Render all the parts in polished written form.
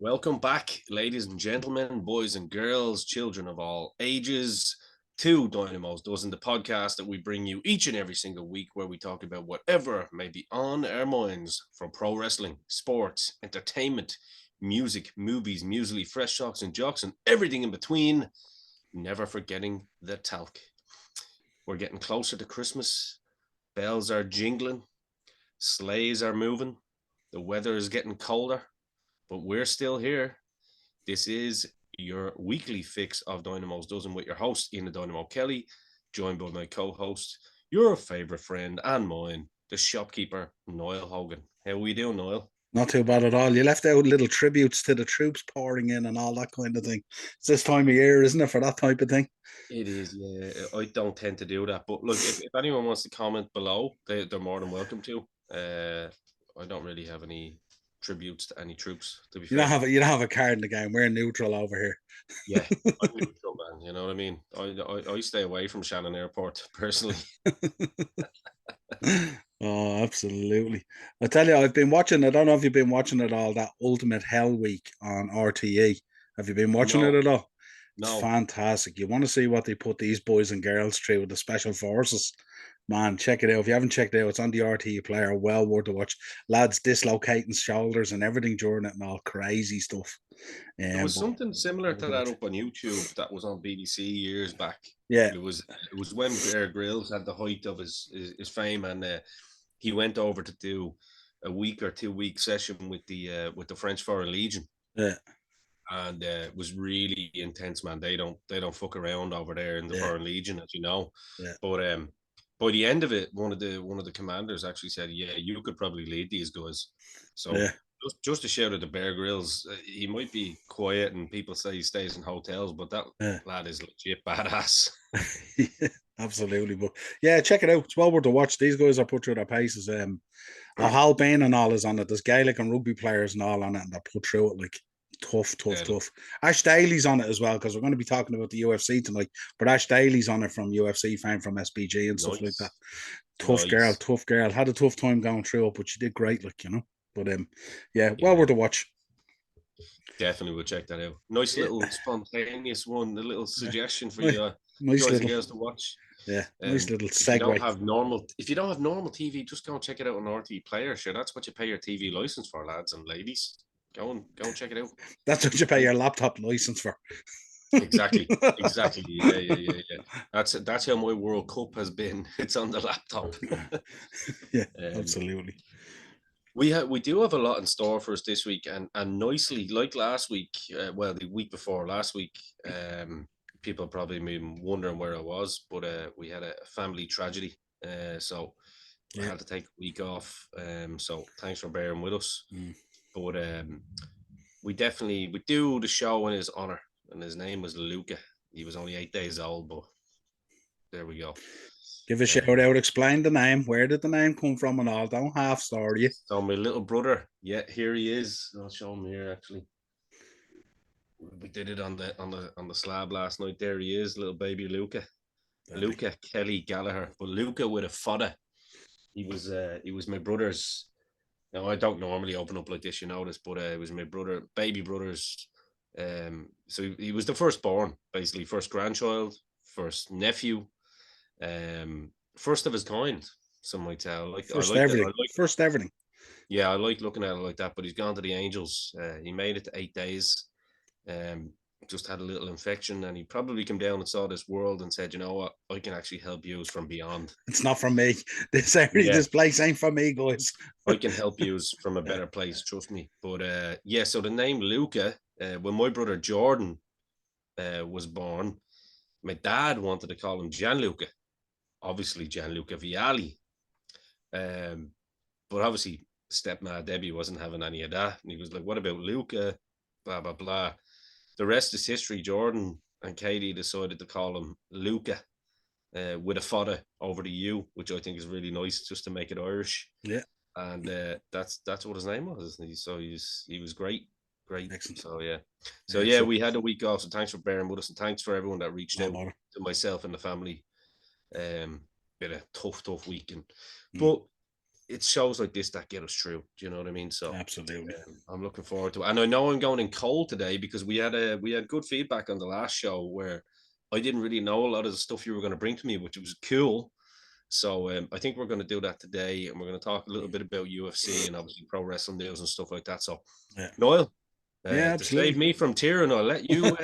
Welcome back, ladies and gentlemen, boys and girls, children of all ages, to Dynamo's Dozen, the podcast that we bring you each and every single week, where we talk about whatever may be on our minds, from pro wrestling, sports, entertainment, music, movies, muesli, fresh shocks and jocks, and everything in between, never forgetting the talc. We're getting closer to Christmas. Bells are jingling, sleighs are moving, the weather is getting colder, but we're still here. This is your weekly fix of Dynamo's Dozen with your host, Ian Dynamo Kelly, joined by my co-host, your favourite friend and mine, the shopkeeper, Niall Hogan. How are we doing, Niall? Not too bad at all. You left out little tributes to the troops pouring in and all that kind of thing. It's this time of year, isn't it, for that type of thing? It is, yeah. I don't tend to do that. But look, if anyone wants to comment below, they're more than welcome to. I don't really have any tributes to any troops, to be You fair. don't have a card in the game. We're neutral over here. Yeah, I'm neutral, man. You know what I mean? I stay away from Shannon Airport, personally. Oh, absolutely. I tell you, I've been watching, I don't know if you've been watching it all, that Ultimate Hell Week on RTE. Have you been watching it No, at all? It's no. fantastic. You want to see what they put these boys and girls through with the special forces. Man, check it out. If you haven't checked it out, it's on the RTE player. Well worth a watch. Lads dislocating shoulders and everything during it and all crazy stuff. There was But something similar worth to a that watch. up on YouTube that was on BBC years back. Yeah, It was when Bear Grylls had the height of his fame, and he went over to do a week or 2 week session with the French Foreign Legion, yeah, and it was really intense, man. They don't fuck around over there in the yeah, Foreign Legion, as you know. yeah, But by the end of it, one of the commanders actually said, "Yeah, you could probably lead these guys." So yeah. just a shout out to Bear Grylls. He might be quiet, and people say he stays in hotels, but that Yeah. lad is legit badass. Yeah, absolutely. But yeah, check it out. It's well worth to watch. These guys are put through their paces. Hal Bain and all is on it. There's Gaelic and rugby players and all on it, and they're put through it like tough, tough, Yeah, tough. Ash Daly's on it as well, because we're going to be talking about the UFC tonight. But Ash Daly's on it from UFC fame from SBG and stuff like that. nice, Tough girl, nice. tough girl. Had a tough time going through it, but she did great, like. But yeah, well Yeah, worth a watch. definitely will check that out. Nice Yeah, little spontaneous one. A little yeah. suggestion for Nice, you nice guys and little, girls to watch. yeah, nice little If you don't segue. have normal TV, just go and check it out on RT Player. Sure, that's what you pay your TV license for, lads and ladies. Go and check it out. That's what you pay your laptop license for. Exactly, exactly. Yeah. That's how my World Cup has been. It's on the laptop. Yeah, um, absolutely. we do have a lot in store for us this week, and nicely, like last week. Well, the week before last week. People probably been wondering where I was, but we had a family tragedy. So I Yeah. had to take a week off. So thanks for bearing with us. Mm. But we do the show in his honor, and his name was Luca. He was only 8 days old, but there we go. Give a shout out, explain the name, where did the name come from and all. Don't half story you. So my little brother, yeah, here he is. I'll show him here actually. We did it on the slab last night. There he is, little baby Luca. Luca Kelly Gallagher, but Luca with a fodder. He was my brother's. Now I don't normally open up like this, you know this, but it was my baby brother's. So he was the firstborn, basically, first grandchild, first nephew, first of his kind. Some might tell. Like I First like that. I everything. like. First everything. Yeah, I like looking at it like that. But he's gone to the Angels. He made it to 8 days. Um, just had a little infection, and he probably came down and saw this world and said, "You know what? I can actually help you from beyond. It's not from me. This area, Yeah, this place ain't for me, guys. I can help you from a Yeah. better place. Trust me." But yeah. So the name Luca, when my brother Jordan was born, my dad wanted to call him Gianluca. Obviously, Gianluca Vialli. Um, but obviously, stepmom Debbie wasn't having any of that, and he was like, "What about Luca?" Blah blah blah. The rest is history. Jordan and Katie decided to call him Luca, with a fodder over the U, which I think is really nice, just to make it Irish. Yeah. And that's what his name was. So he was great, great. Excellent. So yeah, Excellent. we had a week off. So thanks for bearing with us, and thanks for everyone that reached No out bother. to myself and the family. Been a tough week, Mm. but it's shows like this that get us through. Do you know what I mean? So Absolutely. I'm looking forward to it. And I know I'm going in cold today because we had good feedback on the last show where I didn't really know a lot of the stuff you were going to bring to me, which was cool. So I think we're going to do that today, and we're going to talk a little bit about UFC and obviously pro wrestling news and stuff like that. So, Yeah. Niall, Yeah, to save absolutely. me from tearing, I'll let you.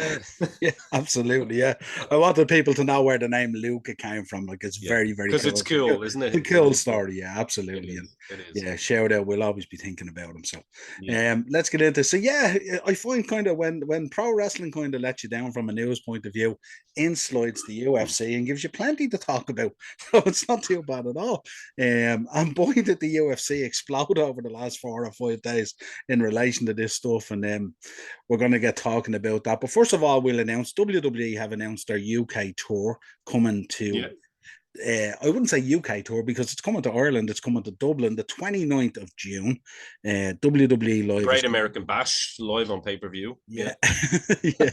Yeah, absolutely. Yeah. I wanted people to know where the name Luca came from. Like it's Yeah, very, very because it's cool. cool, isn't A it? It cool is cool. story. Yeah, It absolutely. And is. It is. yeah, shout out. We'll always be thinking about him. So Yeah. let's get into so yeah, I find kind of when pro wrestling kind of lets you down from a news point of view, in slides the UFC and gives you plenty to talk about. So it's not too bad at all. And boy, did the UFC explode over the last 4 or 5 days in relation to this stuff. And we're going to get talking about that. But first of all, we'll announce WWE have announced their UK tour coming to Yeah. I wouldn't say UK tour because it's coming to Ireland. It's coming to Dublin the 29th of June. WWE Live is Great coming. American Bash live on pay per view. Yeah. Yeah, yeah,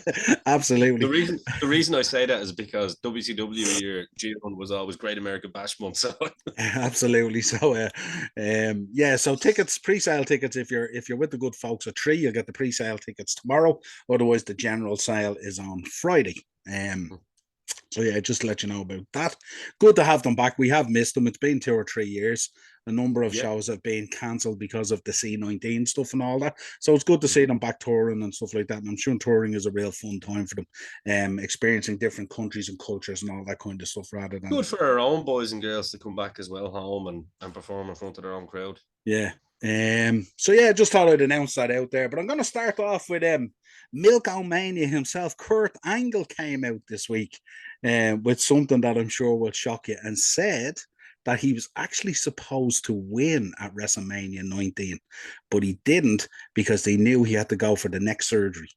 absolutely. The reason I say that is because WCW year June was always Great American Bash month. So Absolutely. So, yeah. So tickets, pre-sale tickets. If you're with the good folks at Tree, you'll get the pre-sale tickets tomorrow. Otherwise, the general sale is on Friday. So yeah, just to let you know about that. Good to have them back. We have missed them. It's been 2 or 3 years. A number of yeah. shows have been cancelled because of the C19 stuff and all that. So it's good to see them back touring and stuff like that. And I'm sure touring is a real fun time for them, experiencing different countries and cultures and all that kind of stuff rather than Good for our own boys and girls to come back as well home and perform in front of their own crowd. yeah. So yeah, just thought I'd announce that out there. But I'm gonna start off with Milkomania himself, Kurt Angle came out this week with something that I'm sure will shock you and said that he was actually supposed to win at WrestleMania 19, but he didn't because they knew he had to go for the neck surgery.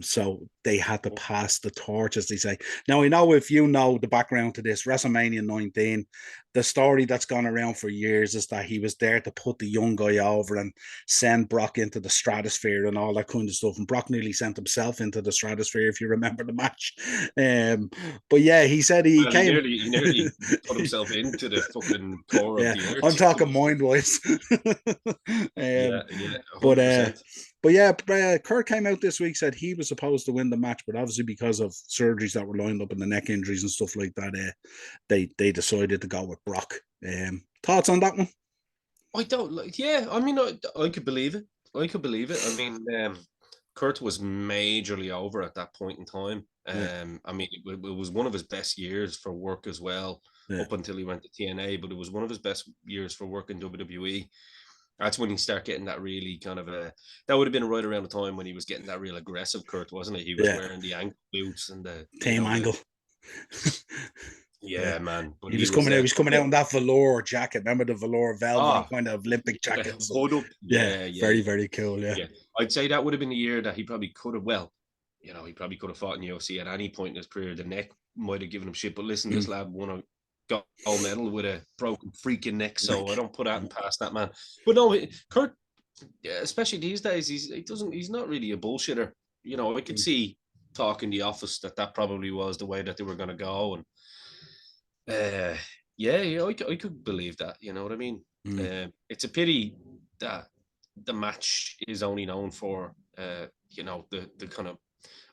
So they had to pass the torch, as they say. Now, I know if you know the background to this, WrestleMania 19, the story that's gone around for years is that he was there to put the young guy over and send Brock into the stratosphere and all that kind of stuff. And Brock nearly sent himself into the stratosphere, if you remember the match. But yeah, he said he Well, he came. nearly put himself into the fucking core of Yeah, the I'm earth. talking mind wise. Yeah, yeah, But 100%. but yeah, Kurt came out this week said he was supposed to win the match, but obviously because of surgeries that were lined up and the neck injuries and stuff like that, they decided to go with Brock. Thoughts on that one? I don't like. Yeah, I mean, I could believe it. I could believe it. I mean, Kurt was majorly over at that point in time. Yeah, I mean, it was one of his best years for work as well, yeah, up until he went to TNA. But it was one of his best years for work in WWE. That's when he started getting that really kind of a. That would have been right around the time when he was getting that real aggressive Kurt, wasn't it? He was yeah. wearing the ankle boots and the, Team Angle. Yeah. yeah, man. But He he was was coming out. He was coming out in that velour jacket. Remember the velour velvet ah kind of Olympic with the jacket? So, hood up. yeah, Yeah, yeah, very yeah. very cool. Yeah, Yeah, I'd say that would have been the year that he probably could have. Well, he probably could have fought in UFC at any point in his career. The neck might have given him shit, but listen, this mm. lad won a gold medal with a broken freaking neck, so I Like, don't put that in past that man. But no, Kurt, yeah, especially these days, he's not really a bullshitter. I could see talk in the office that probably was the way that they were going to go, and uh, yeah, I could believe that. You know what I mean? mm. It's a pity that the match is only known for the kind of.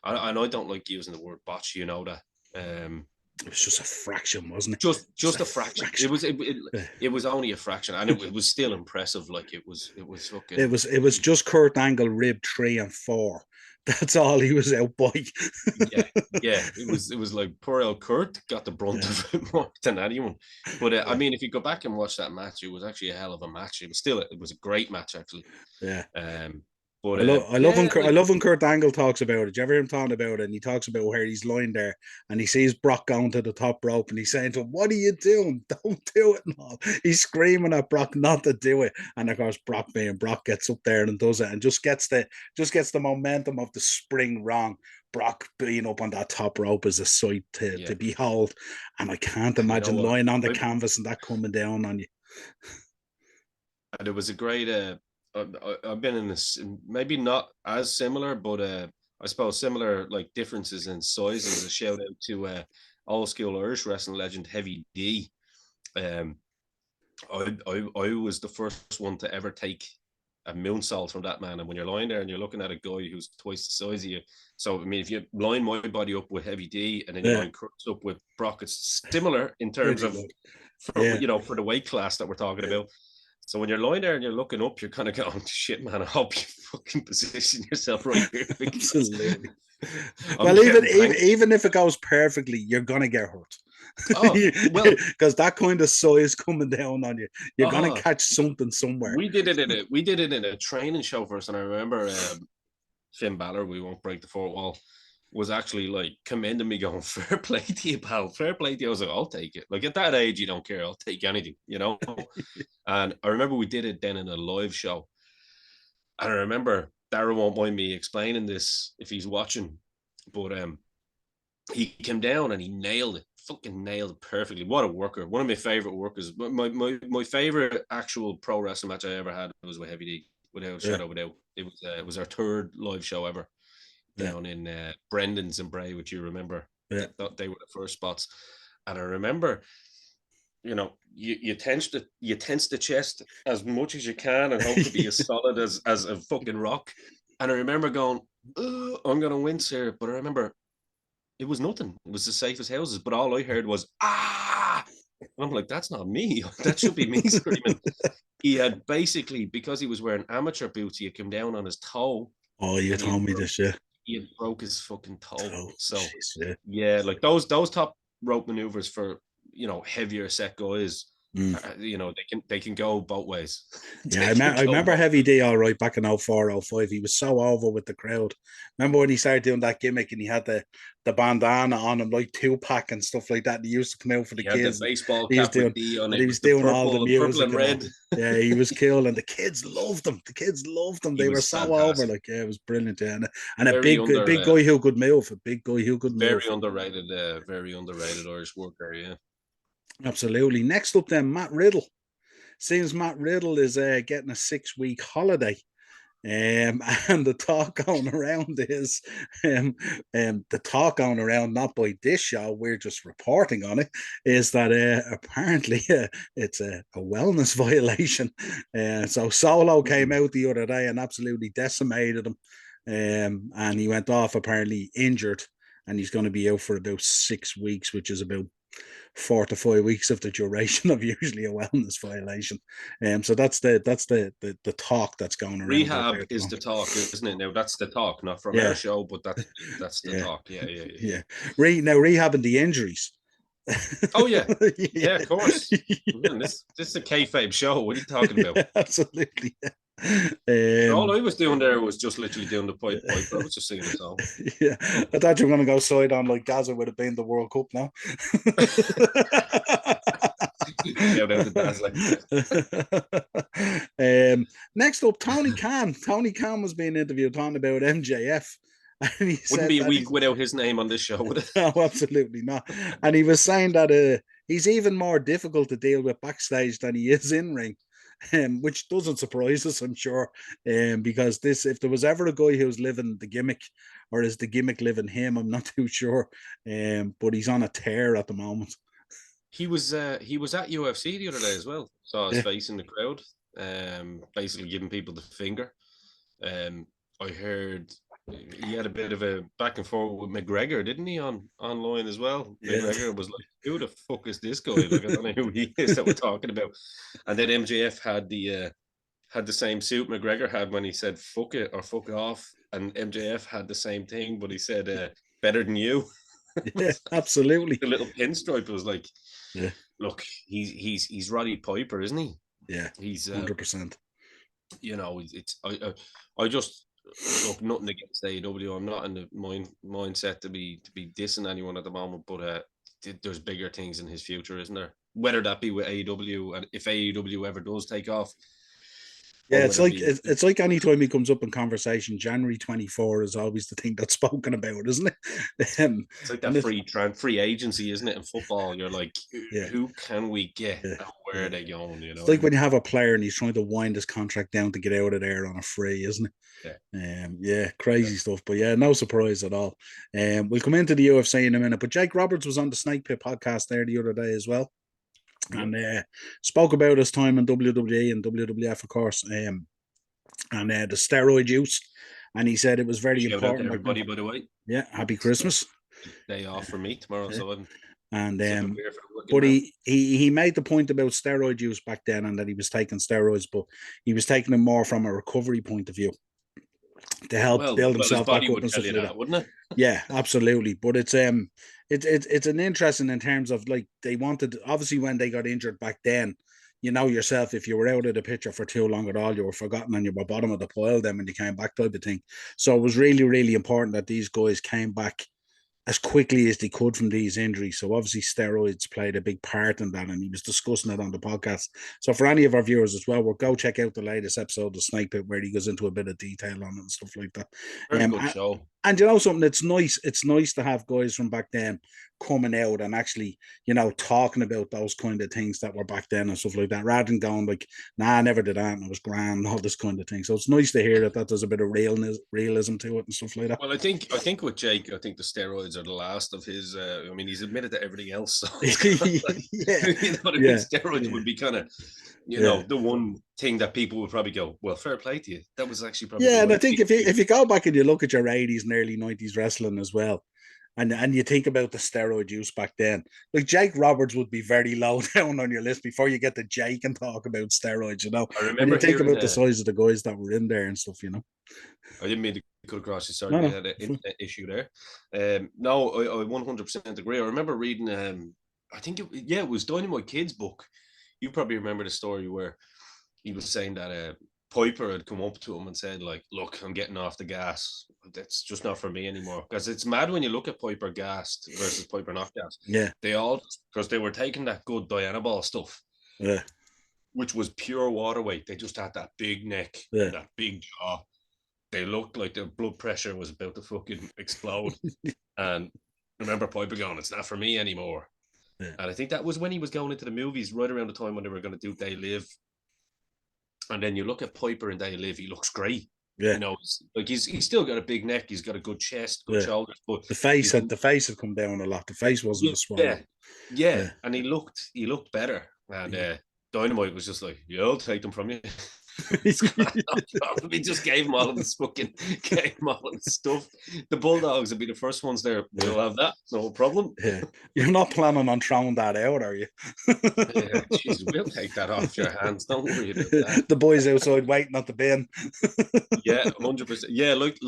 And I don't like using the word botch. You know that. It was just a fraction, wasn't it? Just Just a a fraction. It fraction. was it was only a fraction, and it was still impressive. Like it was It fucking. was it was just Kurt Angle rib 3 and 4. That's all he was out by. Yeah, yeah, it was like poor old Kurt got the brunt Yeah, of it more than anyone. But I yeah, mean, if you go back and watch that match, it was actually a hell of a match. It was a great match actually. yeah. Um, but I love when yeah, like Kurt Angle talks about it. Do you ever hear him talking about it? And he talks about where he's lying there and he sees Brock going to the top rope and he's saying to him, "What are you doing? Don't do it!" No. He's screaming at Brock not to do it. And of course, Brock gets up there and does it and just gets the momentum of the spring wrong. Brock being up on that top rope is a sight to, yeah, to behold. And I can't and you know imagine what? lying on the I, canvas and that coming down on you. and it was a great. I've been in this, maybe not as similar, but I suppose similar like differences in sizes. A shout out to old school Irish wrestling legend Heavy D. Um, I was the first one to ever take a moonsault from that man. And when you're lying there and you're looking at a guy who's twice the size of you, so I mean, if you line my body up with Heavy D and then you Yeah, line Kurt's up with Brock, it's similar in terms pretty of good. for Yeah, you know for the weight class that we're talking yeah, about. So when you're lying there and you're looking up, you're kind of going, "Shit, man! I hope you fucking position yourself right here because absolutely. I'm Well, even getting even banged." even if it goes perfectly, you're gonna get hurt Oh well, because that kind of size coming down on you, you're gonna oh, catch something somewhere. we did it in a training show for us, and I remember Finn Balor, we won't break the fourth wall, was actually like commending me, going, "Fair play to you, pal. Fair play to you." I was like, "I'll take it." Like at that age, you don't care. I'll take anything, you know. And I remember we did it then in a live show, and I remember Darren won't mind me explaining this if he's watching, but he came down and he nailed it, fucking nailed it perfectly. What a worker! One of my favorite workers. My favorite actual pro wrestling match I ever had was with Heavy D, without a Yeah, shadow of a doubt. It was our third live show ever yeah, down in Brendan's and Bray, which you remember. yeah. They were the first spots, and I remember, you tense the chest as much as you can and hope to be as solid as a fucking rock. And I remember going, I'm gonna wince here, but I remember it was nothing. It was as safe as houses, but all I heard was ah. And I'm like, that's not me. That should be me screaming. He had basically, because he was wearing amateur boots, he had come down on his toe Oh, you and told me this, yeah. he had broke his fucking toe. Oh, So jeez, yeah. yeah, like those top rope maneuvers for heavier set guys, Mm. they can go both ways. Yeah, They can I go remember both Heavy ways. D all right back in 04, 05. He was so over with the crowd. Remember when he started doing that gimmick and he had the bandana on him like Tupac and stuff like that. And he used to come out for the He had the kids. And baseball he was cap doing with D on and it he with was the doing all the purple music and and all. red. Yeah, he was cool, and the kids loved him. The kids loved him. He They were was so over. fantastic. Like, yeah, it was brilliant. Yeah, and a Very big under, guy who could move. A big guy who could move. very underrated Irish worker. Yeah. Absolutely. Next up, then Matt Riddle. Seems Matt Riddle is getting a 6-week holiday. And the talk going around is the talk going around, not by this show, we're just reporting on it, is that apparently it's a wellness violation. So Solo came out the other day and absolutely decimated him. And he went off apparently injured, and he's going to be out for about 6 weeks, which is about 4 to 5 weeks of the duration of usually a wellness violation. So that's the talk that's going around out there Rehab at the is the moment. talk, isn't it? Now that's the talk, not from our Yeah, show, but that's the yeah, talk. Yeah, yeah, yeah, yeah. yeah. Now rehabbing the injuries. Oh yeah, Yeah. yeah, of course. Yeah, Man, this is a kayfabe show. What are you talking about? absolutely. All Um, I was doing there was just literally doing the Pied Piper. I was just singing a song. yeah, I thought you were going to go side on like Gaza would have been the World Cup now. Shout out to Dazzler. Next up, Tony Khan. Tony Khan was being interviewed talking about MJF. And he Wouldn't said be a that week without his name on this show, would it? no, absolutely not. And he was saying that he's even more difficult to deal with backstage than he is in ring. Which doesn't surprise us, I'm sure, because if there was ever a guy who was living the gimmick, or is the gimmick living him, I'm not too sure. But he's on a tear at the moment. He was at UFC the other day as well. Saw his Yeah, face in the crowd, basically giving people the finger. I heard he had a bit of a back and forth with McGregor, didn't he, online as well? yeah, McGregor was like, "Who the fuck is this guy? Like, I don't know who he is that we're talking about." And then MJF had the same suit McGregor had when he said "fuck it" or "fuck off," and MJF had the same thing, but he said "better than you." yeah, absolutely. The little pinstripe was like, Yeah, "Look, he's Roddy Piper, isn't he? yeah, He's 100%. it's I just look, nothing against AEW. I'm not in the mindset to be dissing anyone at the moment, but there's bigger things in his future, isn't there? Whether that be with AEW, and if AEW ever does take off, or Yeah, it's whether it like be it's like any time he comes up in conversation, January 24 is always the thing that's spoken about, isn't it? it's like And that it, free agency, isn't it? In football, you're like, yeah, who can we get yeah, and where yeah. are they going? You know It's what I like when mean? you have a player and he's trying to wind his contract down to get out of there on a free, isn't it? Yeah, Yeah, yeah. crazy stuff. But yeah, no surprise at all. We'll come into the UFC in a minute. But Jake Roberts was on the Snake Pit podcast there the other day as well. Yep. and spoke about his time in WWE and WWF, of course, and the steroid use. And he said it was very Shout out to important back then. everybody, by the way. Yeah, happy It's Christmas. day off for me tomorrow, Yeah. so I'm And sipping beer for the working but man. he made the point about steroid use back then, and that he was taking steroids, but he was taking them more from a recovery point of view to help build Well, his himself back body up would and tell stuff you like that. that, wouldn't it? Yeah, absolutely. But it's an interesting in terms of, like, they wanted, obviously, when they got injured back then, you know yourself, if you were out of the picture for too long at all, you were forgotten and you were bottom of the pile then when you came back, type of thing. So it was really, really important that these guys came back as quickly as they could from these injuries. So obviously steroids played a big part in that, and he was discussing it on the podcast. So for any of our viewers as well, we'll go check out the latest episode of Snake Pit where he goes into a bit of detail on it and stuff like that. Very Um, good show. and you know something, it's nice. It's nice to have guys from back then coming out and actually, talking about those kind of things that were back then and stuff like that, rather than going like, "Nah, I never did that, and it was grand," all this kind of thing. So it's nice to hear that there's a bit of realism to it and stuff like that. Well, I think with Jake, I think the steroids are the last of his. I mean, he's admitted to everything else. So it's kind of like, Yeah, you know what I mean? yeah, Steroids yeah. would be kind of, Yeah. the one thing that people would probably go, "Well, fair play to you. That was actually probably the Yeah, and I right think thing to if do." you go back and you look at your 80s and early 90s wrestling as well, and you think about the steroid use back then, like Jake Roberts would be very low down on your list before you get to Jake and talk about steroids, I when you remember think hearing. about the size of the guys that were in there and stuff. I didn't mean to cut across you. Sorry, No, we no. had an internet issue there. No, I 100% agree. I remember reading. I think it was Dynamite Kid's book. You probably remember the story where he was saying that Piper had come up to him and said, like, "Look, I'm getting off the gas. That's just not for me anymore." Because it's mad when you look at Piper gassed versus Piper not gassed. Yeah, They all, because they were taking that good Diana Ball stuff, yeah, which was pure water weight. They just had that big neck yeah. and that big jaw. They looked like their blood pressure was about to fucking explode. And I remember Piper going, "It's not for me anymore." Yeah. And I think that was when he was going into the movies, right around the time when they were going to do They Live. And then you look at Piper and They Live, he looks great. Yeah, Like he's still got a big neck, he's got a good chest, good yeah. shoulders, but The face he's had come down a lot. The face wasn't as yeah, swollen. yeah, Yeah. and he looked better. And Yeah. Dynamite was just like, "Yeah, I'll take them from you." He's got no problem. He just gave him all of his gave him all of his stuff. The Bulldogs would be the first ones there. Yeah. "We'll have that, no problem." Yeah. You're not planning on throwing that out, are you? Yeah, Jesus, we'll take that off your hands. Don't worry about that. The boys outside waiting at the bin. Yeah, 100%. Yeah, like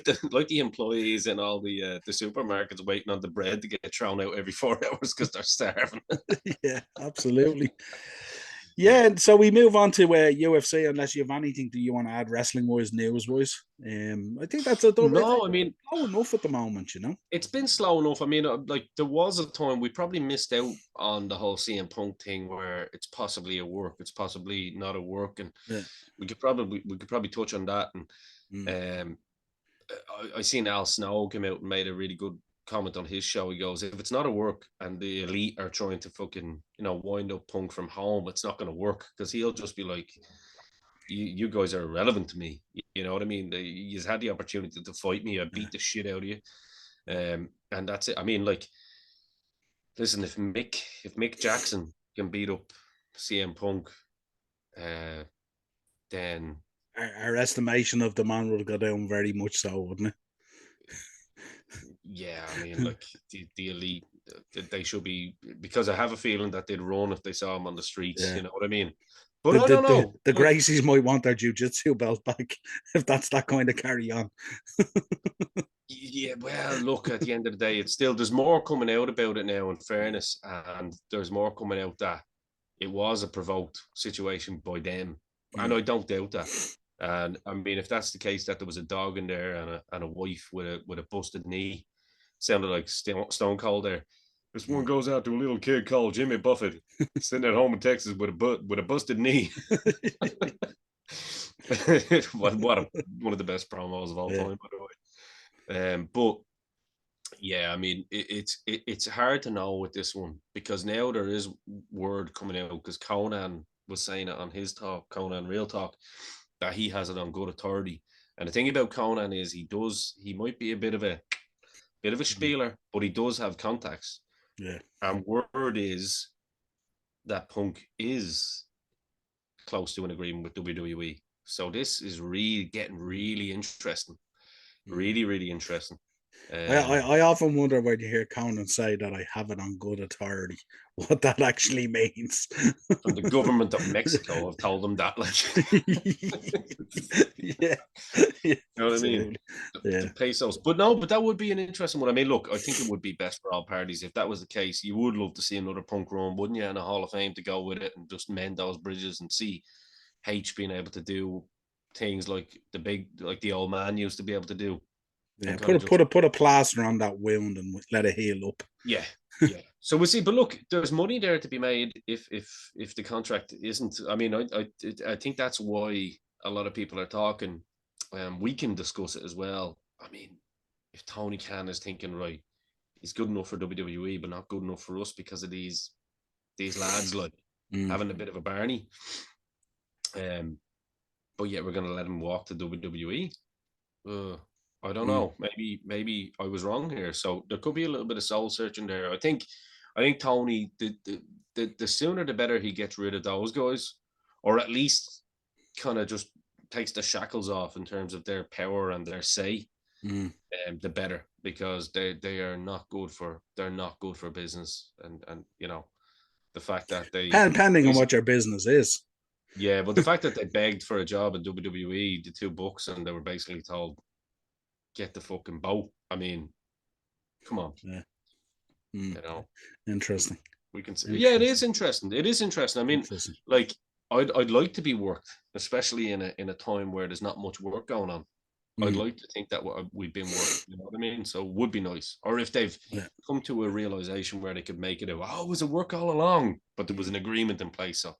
the employees in all the supermarkets waiting on the bread to get thrown out every 4 hours because they're starving. Yeah, absolutely. Yeah. Yeah, so we move on to UFC. Unless you have anything that you want to add, wrestling wise, news wise. I think that's a double. It's No, I mean, low enough at the moment. it's been slow enough. I mean, like there was a time we probably missed out on the whole CM Punk thing where it's possibly a work, it's possibly not a work, and Yeah. we could probably touch on that. And Mm. um, I seen Al Snow come out and made a really good comment on his show. He goes, "If it's not a work and the elite are trying to fucking wind up Punk from home, it's not going to work because he'll just be like." You guys are irrelevant to me. You know what I mean? You've had the opportunity to fight me. I Yeah. beat the shit out of you. And that's it. I mean, like, listen, if Mick Jackson can beat up CM Punk, then Our estimation of the man would go down very much so, wouldn't yeah, I mean, it? like the elite, they should be, because I have a feeling that they'd run if they saw him on the streets. Yeah. You know what I mean? But The, I the, don't the, know. the Like, Gracies might want their jiu-jitsu belt back if that's that kind of carry on. yeah, well, look, at the end of the day, there's more coming out about it now, in fairness, and there's more coming out that it was a provoked situation by them, and Mm. I don't doubt that. And I mean, if that's the case, that there was a dog in there and a wife with a busted knee, sounded like Stone Cold there. This one Mm. goes out to a little kid called Jimmy Buffett, sitting at home in Texas with a busted knee. One of the best promos of all Yeah. time, by the way. But yeah, I mean, it's hard to know with this one because now there is word coming out because Conan was saying it on his talk, Conan Real Talk, that he has it on good authority. And the thing about Conan is he might be a bit of a Mm. spieler, but he does have contacts. Yeah. And word is that Punk is close to an agreement with WWE. So this is really getting really interesting. Really, really interesting. I often wonder when you hear Conan say that I have it on good authority, what that actually means. From the government of Mexico have told them that, like, Yeah, yeah, you know what I mean? absolutely. The Yeah. pesos. But no, but that would be an interesting one. I mean, look, I think it would be best for all parties. If that was the case, you would love to see another Punk run, wouldn't you? And a Hall of Fame to go with it and just mend those bridges and see H being able to do things like like the old man used to be able to do. Yeah, And kind of just, put a plaster on that wound and let it heal up. yeah, yeah. So we'll see. But look, there's money there to be made if the contract isn't. I mean, I think that's why a lot of people are talking. We can discuss it as well. I mean, if Tony Khan is thinking, right, he's good enough for WWE, but not good enough for us because of these lads like having a bit of a Barney. But yet we're gonna let him walk to WWE. I don't know. Maybe I was wrong here. So there could be a little bit of soul searching there. I think Tony, the sooner the better he gets rid of those guys, or at least kind of just takes the shackles off in terms of their power and their say, the better, because they are not good for business, and the fact that they Depending on what your business is. yeah, but the fact that they begged for a job in WWE, the two bucks, and they were basically told, get the fucking boat. I mean, come on. Yeah. You know, Interesting. we can say, yeah, it is interesting. It is interesting. I mean, like, I'd like to be worked, especially in a time where there's not much work going on. I'd like to think that we've been worked. You know what I mean? So it would be nice. Or if they've come to a realization where they could make it, it was a work all along, but there was an agreement in place. So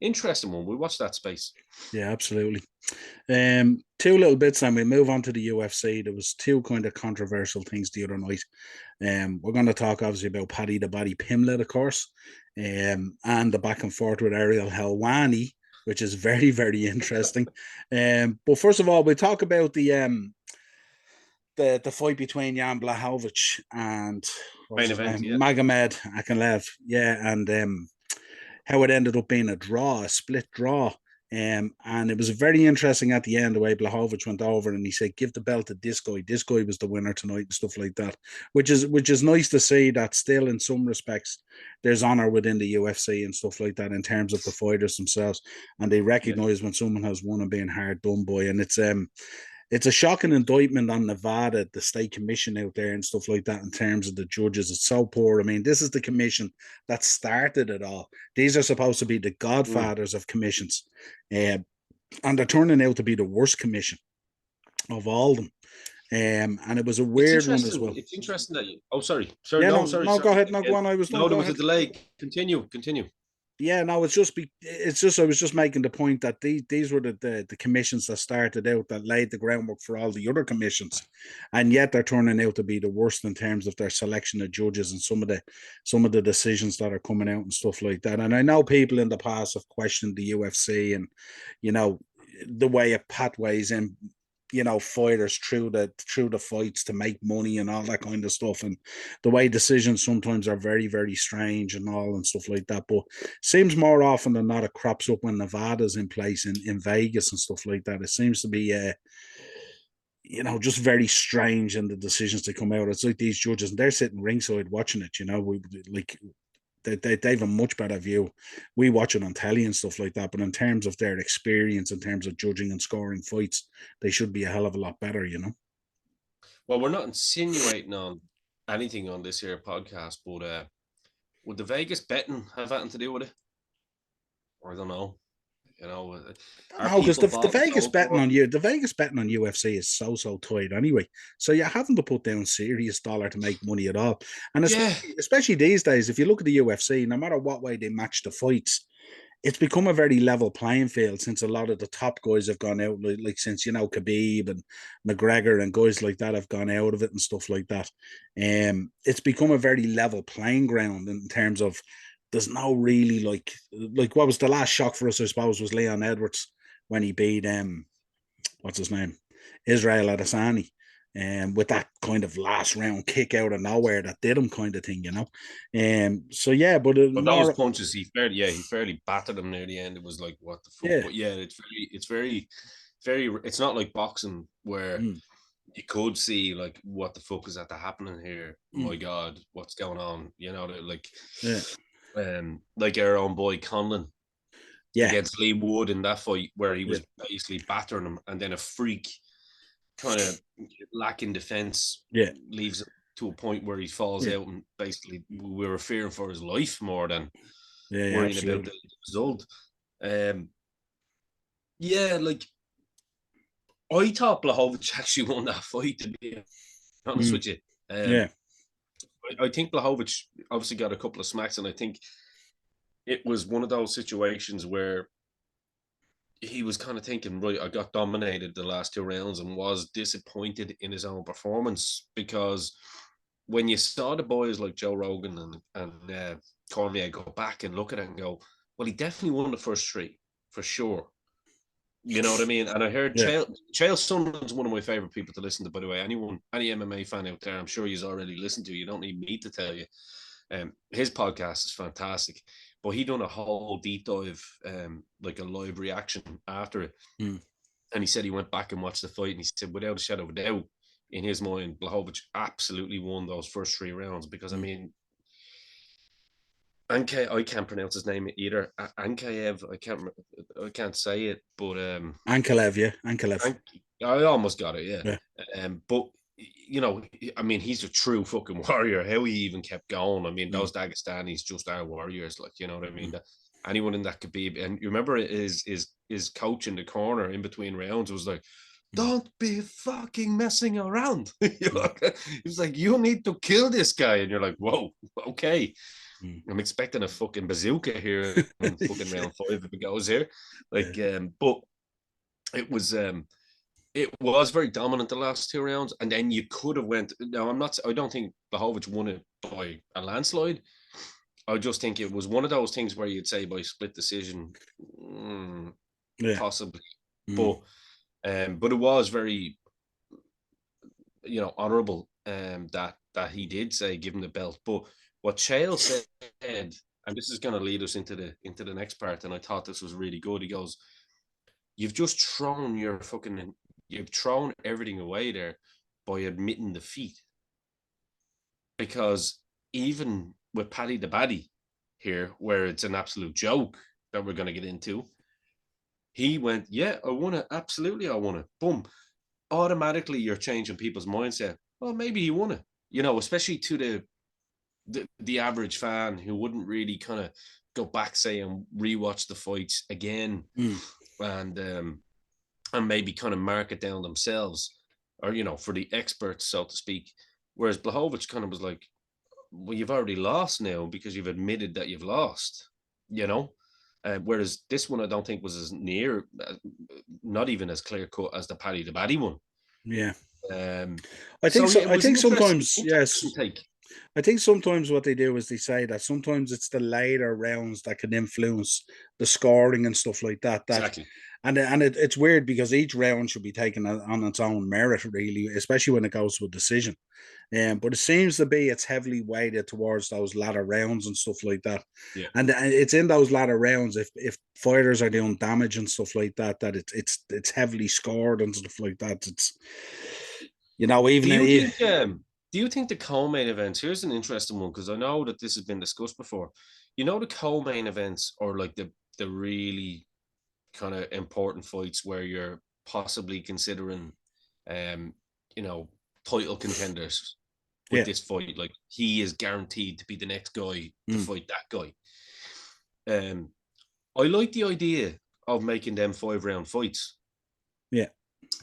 interesting one. We'll watch that space. Yeah, absolutely. Two little bits, and we move on to the UFC. There was two kind of controversial things the other night. We're going to talk obviously about Paddy the Baddy Pimlet, of course, and the back and forth with Ariel Helwani, which is very, very interesting. But first of all, we talk about the fight between Jan Blachowicz and Main event, yeah. Magomed Ankalaev, and how it ended up being a split draw. And it was very interesting at the end the way Blachowicz went over and he said, "Give the belt to this guy. This guy was the winner tonight," and stuff like that. Which is nice to see that still in some respects there's honor within the UFC and stuff like that in terms of the fighters themselves, and they recognize when someone has won and being hard done by. And it's a shocking indictment on Nevada, the state commission out there and stuff like that in terms of the judges. It's so poor. I mean, this is the commission that started it all. These are supposed to be the godfathers of commissions. And they're turning out to be the worst commission of all of them. And it was a weird one as well. It's interesting that you. Oh, sorry. Yeah, no, sorry. Go ahead. No, go on. There was a delay. Continue. Yeah, no, it's just I was just making the point that these were the commissions that started out, that laid the groundwork for all the other commissions, and yet they're turning out to be the worst in terms of their selection of judges and some of the decisions that are coming out and stuff like that. And I know people in the past have questioned the UFC and the way it pathways in fighters through the fights to make money and all that kind of stuff, and the way decisions sometimes are very, very strange and all and stuff like that. But seems more often than not it crops up when Nevada's in place in Vegas and stuff like that. It seems to be just very strange in the decisions that come out. It's like these judges, and they're sitting ringside watching it. They have a much better view. We watch it on telly and stuff like that, but in terms of their experience, in terms of judging and scoring fights, they should be a hell of a lot better, Well, we're not insinuating on anything on this here podcast, but would the Vegas betting have anything to do with it? Or I don't know. No, because the Vegas betting on UFC is so tight anyway. So you're having to put down serious dollar to make money at all. And especially these days, if you look at the UFC, no matter what way they match the fights, it's become a very level playing field since a lot of the top guys have gone out, like since Khabib and McGregor and guys like that have gone out of it and stuff like that. It's become a very level playing ground in terms of there's no really like what was the last shock for us, I suppose, was Leon Edwards when he beat what's his name, Israel Adesanya. with that kind of last round kick out of nowhere that did him kind of thing, you know. So yeah, but But those more, punches, he fairly battered him near the end. It was like, what the fuck? yeah, But yeah, it's not like boxing where mm, you could see like what the fuck is that happening here? mm, My God, what's going on? You know, yeah, like our own boy Conlon yeah, against Lee Wood in that fight where he yeah, was basically battering him, and then a freak kind of lacking defense yeah, leaves him to a point where he falls yeah, out, and basically we were fearing for his life more than yeah, yeah, worrying about absolutely. the result. Um, yeah, like I thought Blahovic actually won that fight. To be honest Mm, with you, yeah, I think Blahovic obviously got a couple of smacks, and I think it was one of those situations where he was kind of thinking, right, I got dominated the last two rounds and was disappointed in his own performance because when you saw the boys like Joe Rogan and Cormier go back and look at it and go, well, he definitely won the first three for sure. You know what I mean? And I heard yeah. Chael Sonnen's one of my favorite people to listen to, by the way. Any MMA fan out there, I'm sure he's already listened to. You don't need me to tell you. His podcast is fantastic, but he done a whole deep dive, like a live reaction after it, Mm, and he said he went back and watched the fight, and he said without a shadow of a doubt, in his mind, Blachowicz absolutely won those first three rounds because I mm. mean, Anke, I can't pronounce his name either. Ankaev, I can't say it, but Ankalev, yeah, Ankalev, I almost got it, yeah. yeah. But you know, I mean, he's a true fucking warrior. How he even kept going. I mean, Mm, those Dagestanis just are warriors. Like, you know what I mean? mm, That anyone in that could be. And you remember his coach in the corner in between rounds was like, mm, "Don't be fucking messing around." He mm, was like, "You need to kill this guy," and you're like, "Whoa, okay." mm. I'm expecting a fucking bazooka here in fucking Yeah, round five if it goes here. yeah. Like, but it was it was very dominant the last two rounds, and then you could have went. Now I'm not. I don't think Blahovic won it by a landslide. I just think it was one of those things where you'd say by split decision, Yeah. possibly, Mm. but but it was very honourable that he did say give him the belt. But what Chael said, and this is going to lead us into the next part, and I thought this was really good. He goes, "You've just you've thrown everything away there by admitting defeat. Because even with Paddy the Baddy here, where it's an absolute joke that we're going to get into, he went, yeah, I won it. Absolutely, I won it. Boom. Automatically, you're changing people's mindset. Well, maybe he won it. Especially to the average fan who wouldn't really kind of go back, say, and rewatch the fights again, Mm. and maybe kind of mark it down themselves, or for the experts, so to speak. Whereas Blahovic kind of was like, well, you've already lost now because you've admitted that you've lost, you know. Whereas this one, I don't think was as near, not even as clear cut as the Paddy the Baddy one. Yeah. I think So so. yeah, it I was an think interesting, sometimes, interesting yes. take. I think sometimes what they do is they say that sometimes it's the later rounds that can influence the scoring and stuff like that. Exactly. It's weird because each round should be taken on its own merit, really, especially when it goes to a decision. But it seems to be it's heavily weighted towards those latter rounds and stuff like that. Yeah. And it's in those latter rounds if fighters are doing damage and stuff like that, that it's heavily scored and stuff like that. It's Do even you think? Do you think the co-main events? Here's an interesting one because I know that this has been discussed before. The co-main events or like the really kind of important fights where you're possibly considering, um, you know, title contenders with yeah. this fight. Like he is guaranteed to be the next guy to Mm, fight that guy. Um, I like the idea of making them 5 round fights yeah.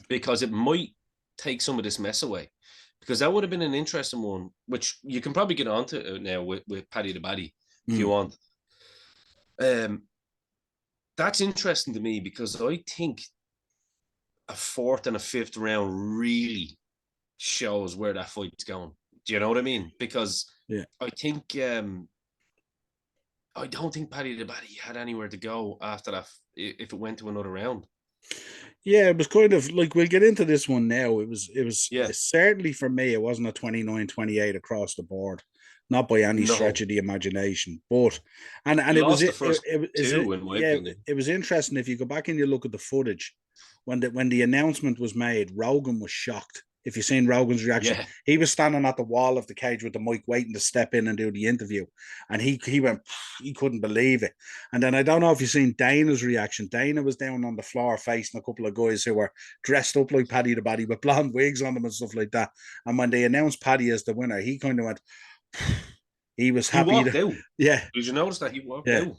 because it might take some of this mess away. Because that would have been an interesting one, which you can probably get onto now with Paddy the Baddy if you Mm, want. Um, that's interesting to me because I think a fourth and a fifth round really shows where that fight's going. Do you know what I mean? Because yeah. I think I don't think Paddy the Baddy had anywhere to go after that if it went to another round. Yeah, it was kind of like we'll get into this one now. It was Yeah, certainly for me, it wasn't a 29-28 across the board, not by any stretch no, of the imagination. But he and it was lost the it, first it is it two, in my yeah, opinion. it was interesting if you go back and you look at the footage when the announcement was made, Rogan was shocked. If you've seen Rogan's reaction, Yeah, he was standing at the wall of the cage with the mic waiting to step in and do the interview. And he went, he couldn't believe it. And then I don't know if you've seen Dana's reaction. Dana was down on the floor facing a couple of guys who were dressed up like Paddy the Baddy with blonde wigs on them and stuff like that. And when they announced Paddy as the winner, he kind of went, he was he happy walked to, out. yeah, Did you notice that he walked yeah, out?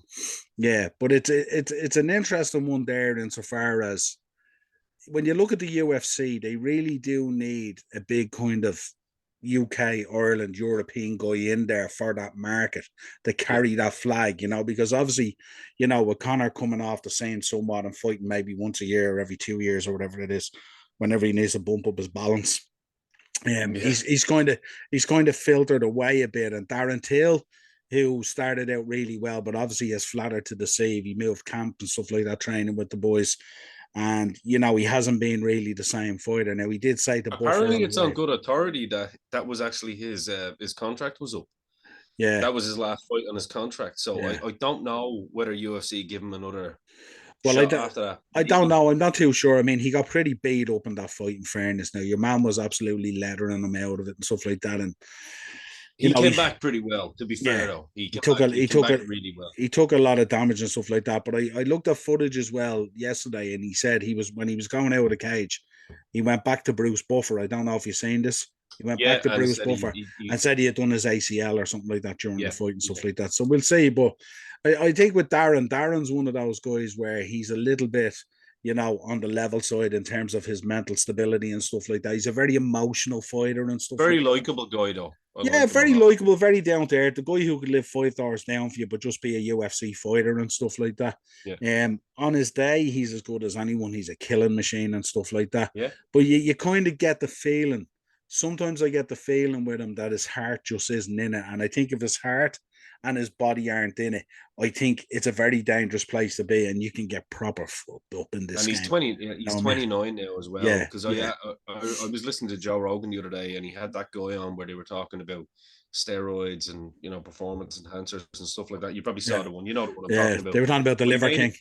yeah. But it's an interesting one there insofar as when you look at the UFC, they really do need a big kind of UK, Ireland, European guy in there for that market to Yeah, carry that flag, because obviously, with Connor coming off the scene somewhat and fighting maybe once a year or every 2 years or whatever it is, whenever he needs to bump up his balance. yeah. He's going to filtered away a bit, and Darren Till, who started out really well, but obviously has flattered to deceive. He moved camp and stuff like that, training with the boys, and he hasn't been really the same fighter. Now he did say to Buffer Apparently, on the it's on way, good authority that that was actually his contract was up. yeah, That was his last fight on his contract. So yeah. I don't know whether UFC give him another Well, I, shot do, after that. I don't know. I'm not too sure. I mean, he got pretty beat up in that fight. In fairness, now your man was absolutely leathering him out of it and stuff like that, and you He know came he back pretty well. To be fair yeah, though, he took a he he came took back a really well. he took a lot of damage and stuff like that. But I looked at footage as well yesterday, and he said he was when he was going out of the cage, he went back to Bruce Buffer. I don't know if you've seen this. He went back Yeah, to and Bruce said Buffer and said he had done his ACL or something like that during the yeah, fight and yeah. stuff like that. So we'll see. But I think with Darren's one of those guys where he's a little bit, on the level side in terms of his mental stability and stuff like that. He's a very emotional fighter and stuff like Very that. likable guy though. I Yeah, like him a very lot. likable, very down there. The guy who could live 5 hours down for you, but just be a UFC fighter and stuff like that. Yeah, On his day, he's as good as anyone. He's a killing machine and stuff like that. yeah. But you kind of get the feeling. Sometimes I get the feeling with him that his heart just isn't in it. And I think if his heart and his body aren't in it, I think it's a very dangerous place to be, and you can get proper fucked up in this And he's game. 20. You He's know what I mean? 29 now as well. Yeah, Because yeah, I was listening to Joe Rogan the other day, and he had that guy on where they were talking about steroids and performance enhancers and stuff like that. You probably saw yeah, the one. You know the one I'm yeah. talking They about. were talking about the But he Liver made it.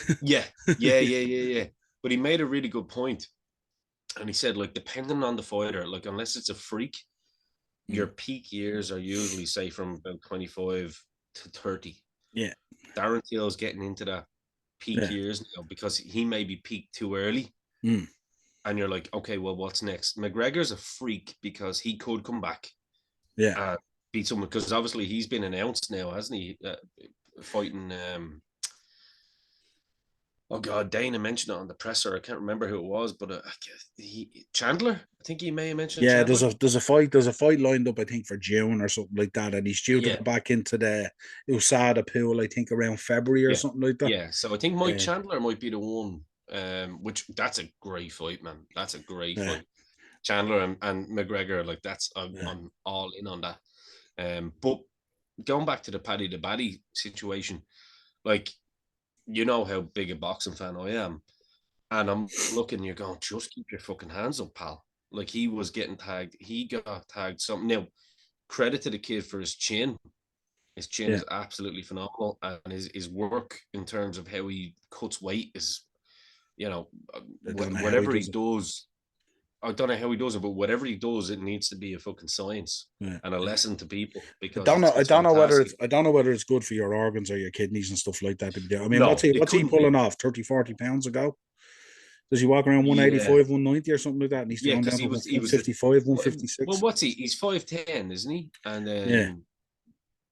King. Yeah, yeah. But he made a really good point, and he said like depending on the fighter, like unless it's a freak, your Mm, peak years are usually say from about 25 to 30. yeah, Darren Till's getting into that peak yeah. years now because he maybe peaked too early. Mm, And you're like, okay, well, what's next? McGregor's a freak because he could come back yeah. and beat someone because obviously he's been announced now, hasn't he? Fighting. Oh God, Dana mentioned it on the presser. I can't remember who it was, but Chandler. I think he may have mentioned Yeah, there's Chandler. a there's a fight there's a fight lined up, I think, for June or something like that, and he's due to Yeah, go back into the USADA pool, I think, around February or yeah, something like that. yeah. So I think Mike Um, Chandler might be the one. Which that's a great fight, man. That's a great yeah, fight. Chandler and McGregor, like that's yeah, I'm all in on that. But going back to the Paddy the Baddy situation, like you know how big a boxing fan I am, and I'm looking, you're going, just keep your fucking hands up, pal. Like he was getting tagged, he got tagged something. Now, credit to the kid for his chin. His chin yeah. is absolutely phenomenal, and his work in terms of how he cuts weight is, you know, I don't know how he whatever he does it. does. I don't know how he does it, but whatever he does, it needs to be a fucking science Yeah. and a lesson to people I because don't know. I it's don't know whether fantastic. it's. I don't know whether it's good for your organs or your kidneys and stuff like that to be doing. I mean, what's No, he? it What's he couldn't pulling be. off? 30, 40 pounds ago? Does he walk around Yeah, 185, 190 or something like that? And he's yeah, going because down to he was the 155, well, 156. what's he? He's 5'10", isn't he? And Yeah.